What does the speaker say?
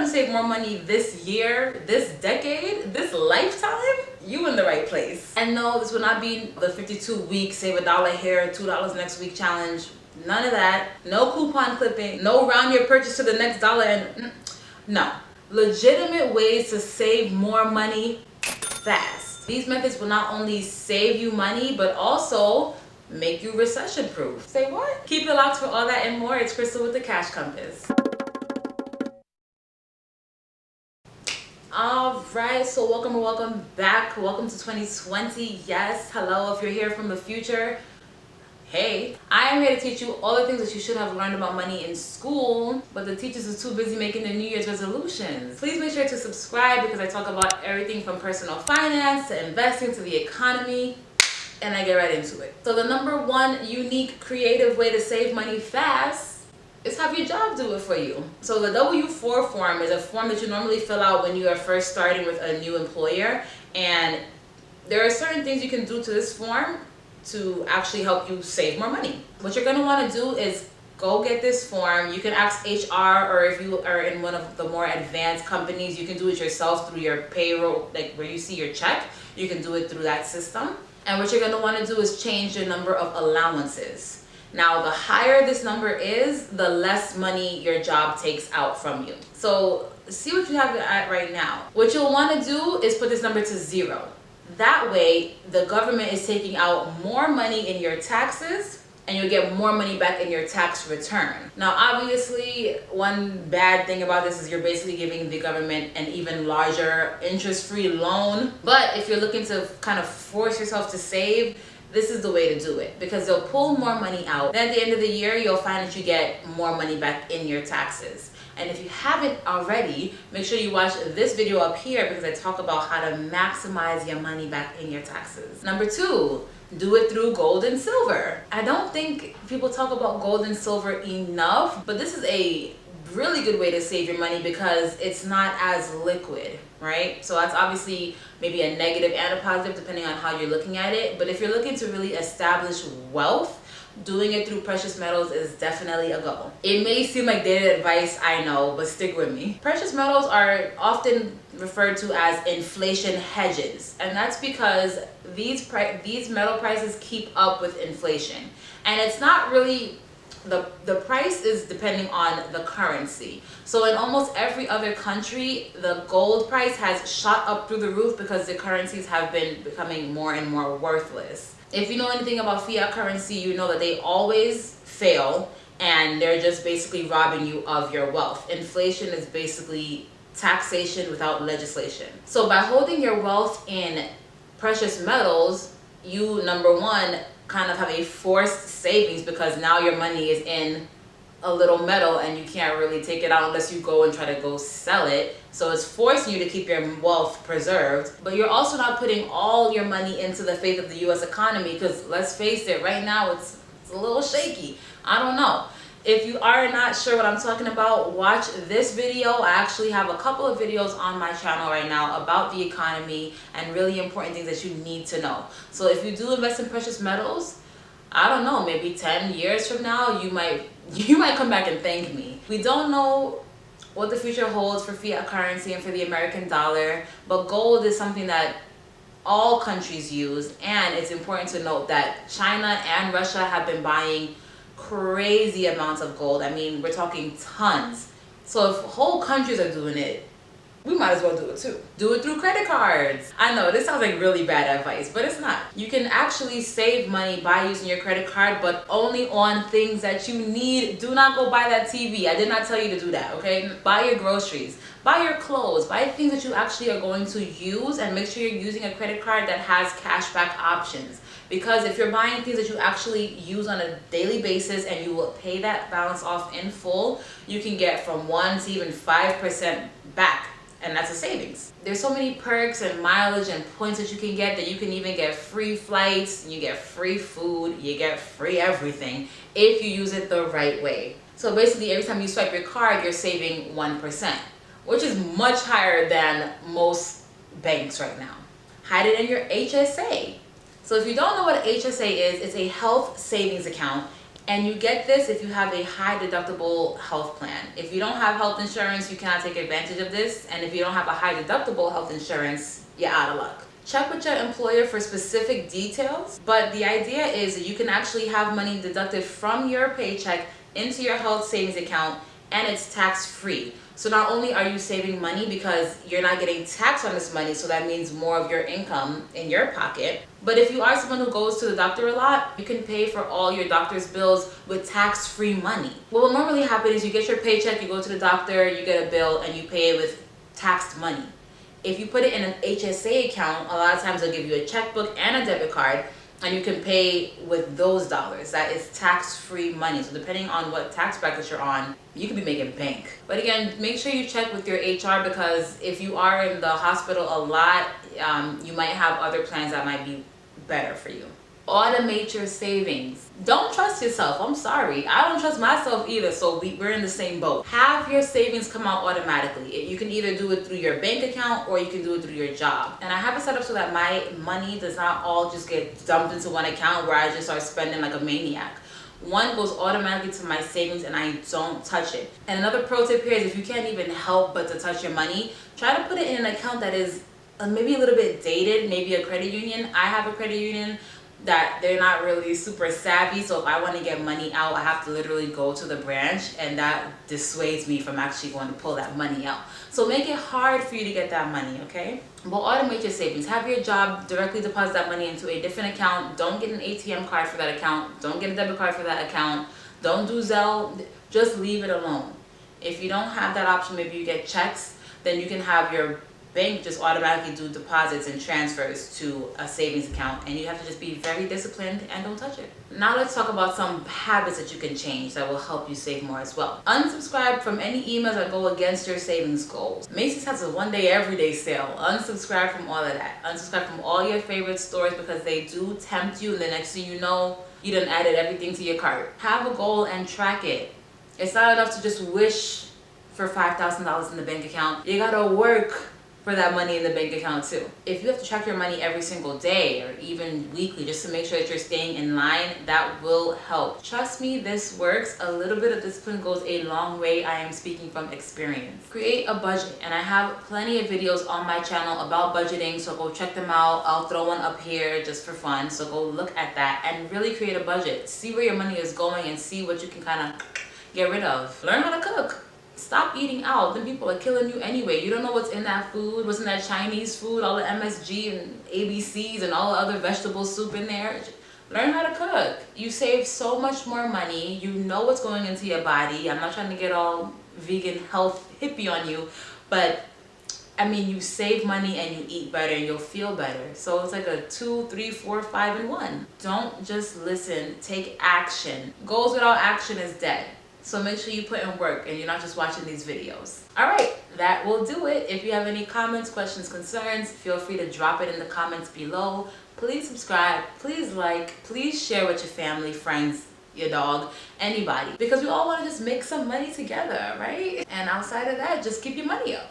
trying to save more money this year, this decade, this lifetime, you in the right place. And no, this will not be the 52-week save $1 here, $2 next week challenge. None of that. No coupon clipping. No round your purchase to the next dollar. And no. Legitimate ways to save more money fast. These methods will not only save you money, but also make you recession proof. Say what? Keep it locked for all that and more. It's Crystal with the Cash Compass. All right, so welcome back. Welcome to 2020. Yes, hello. If you're here from the future, hey, I am here to teach you all the things that you should have learned about money in school, but the teachers are too busy making their New Year's resolutions. Please make sure to subscribe because I talk about everything from personal finance to investing to the economy, and I get right into it. So the number one unique creative way to save money fast is have your job do it for you. So the W-4 form is a form that you normally fill out when you are first starting with a new employer, and there are certain things you can do to this form to actually help you save more money. What you're gonna wanna do is go get this form. You can ask HR, or if you are in one of the more advanced companies, you can do it yourself through your payroll, like where you see your check, you can do it through that system. And what you're gonna wanna do is change your number of allowances. Now, the higher this number is, the less money your job takes out from you. So see what you have at right now. What you'll wanna do is put this number to 0. That way, the government is taking out more money in your taxes and you'll get more money back in your tax return. Now, obviously, one bad thing about this is you're basically giving the government an even larger interest-free loan. But if you're looking to kind of force yourself to save, this is the way to do it because they'll pull more money out. Then at the end of the year, you'll find that you get more money back in your taxes. And if you haven't already, make sure you watch this video up here because I talk about how to maximize your money back in your taxes. Number 2, do it through gold and silver. I don't think people talk about gold and silver enough, but this is a really good way to save your money because it's not as liquid, right? So that's obviously maybe a negative and a positive depending on how you're looking at it. But if you're looking to really establish wealth, doing it through precious metals is definitely a go. It may seem like dated advice, I know, but stick with me. Precious metals are often referred to as inflation hedges, and that's because these metal prices keep up with inflation. And it's not really the price is depending on the currency. So in almost every other country, the gold price has shot up through the roof because the currencies have been becoming more and more worthless. If you know anything about fiat currency, you know that they always fail and they're just basically robbing you of your wealth. Inflation is basically taxation without legislation. So by holding your wealth in precious metals, you, number one, kind of have a forced savings because now your money is in a little metal and you can't really take it out unless you go and try to go sell it. So it's forcing you to keep your wealth preserved, but you're also not putting all your money into the faith of the US economy because let's face it, right now it's a little shaky. I don't know. If you are not sure what I'm talking about, watch this video. I actually have a couple of videos on my channel right now about the economy and really important things that you need to know. So if you do invest in precious metals, I don't know, maybe 10 years from now, you might come back and thank me. We don't know what the future holds for fiat currency and for the American dollar, but gold is something that all countries use, and it's important to note that China and Russia have been buying crazy amounts of gold. I mean, we're talking tons. So if whole countries are doing it, we might as well do it too. Do it through credit cards. I know this sounds like really bad advice, but it's not. You can actually save money by using your credit card, but only on things that you need. Do not go buy that TV. I did not tell you to do that, okay? Buy your groceries, buy your clothes, buy things that you actually are going to use, and make sure you're using a credit card that has cashback options. Because if you're buying things that you actually use on a daily basis and you will pay that balance off in full, you can get from 1 to even 5% back. And that's a savings. There's so many perks and mileage and points that you can get that you can even get free flights, you get free food, you get free everything if you use it the right way. So basically every time you swipe your card, you're saving 1%, which is much higher than most banks right now. Hide it in your HSA. So if you don't know what HSA is, it's a health savings account. And you get this if you have a high deductible health plan. If you don't have health insurance, you cannot take advantage of this. And if you don't have a high deductible health insurance, you're out of luck. Check with your employer for specific details, but the idea is that you can actually have money deducted from your paycheck into your health savings account, and it's tax-free. So not only are you saving money because you're not getting taxed on this money, so that means more of your income in your pocket, but if you are someone who goes to the doctor a lot, you can pay for all your doctor's bills with tax-free money. What will normally happen is you get your paycheck, you go to the doctor, you get a bill, and you pay it with taxed money. If you put it in an HSA account, a lot of times they'll give you a checkbook and a debit card, and you can pay with those dollars. That is tax-free money. So depending on what tax bracket you're on, you could be making bank. But again, make sure you check with your HR, because if you are in the hospital a lot, you might have other plans that might be better for you. Automate your savings. Don't trust yourself. I'm sorry. I don't trust myself either, so we're in the same boat. Have your savings come out automatically. You can either do it through your bank account or you can do it through your job. And I have it set up so that my money does not all just get dumped into one account where I just start spending like a maniac. One goes automatically to my savings and I don't touch it. And another pro tip here is if you can't even help but to touch your money, try to put it in an account that is maybe a little bit dated, maybe a credit union. I have a credit union that they're not really super savvy, so if I want to get money out, I have to literally go to the branch, and that dissuades me from actually going to pull that money out. So make it hard for you to get that money, okay? But automate your savings. Have your job directly deposit that money into a different account. Don't get an ATM card for that account. Don't get a debit card for that account. Don't do Zelle. Just leave it alone. If you don't have that option, maybe you get checks, then you can have your bank just automatically do deposits and transfers to a savings account, and you have to just be very disciplined and don't touch it. Now let's talk about some habits that you can change that will help you save more as well. Unsubscribe from any emails that go against your savings goals. Macy's has a one-day everyday sale. Unsubscribe from all of that. Unsubscribe from all your favorite stores, because they do tempt you, and the next thing you know, you done added everything to your cart. Have a goal and track it. It's not enough to just wish for $5,000 in the bank account. You gotta work for that money in the bank account too. If you have to track your money every single day or even weekly just to make sure that you're staying in line, that will help. Trust me, this works. A little bit of discipline goes a long way. I am speaking from experience. Create a budget, and I have plenty of videos on my channel about budgeting, so go check them out. I'll throw one up here just for fun, so go look at that and really create a budget. See where your money is going and see what you can kind of get rid of. Learn how to cook. Stop eating out. Then people are killing you anyway. You don't know what's in that food, what's in that Chinese food, all the MSG and ABCs and all the other vegetable soup in there. Learn how to cook. You save so much more money. You know what's going into your body. I'm not trying to get all vegan health hippie on you, but I mean, you save money and you eat better and you'll feel better. So it's like a 2, 3, 4, 5 in 1. Don't just listen. Take action. Goals without action is dead. So make sure you put in work and you're not just watching these videos. All right, that will do it. If you have any comments, questions, concerns, feel free to drop it in the comments below. Please subscribe, please like, please share with your family, friends, your dog, anybody, because we all want to just make some money together, right? And outside of that, just keep your money up.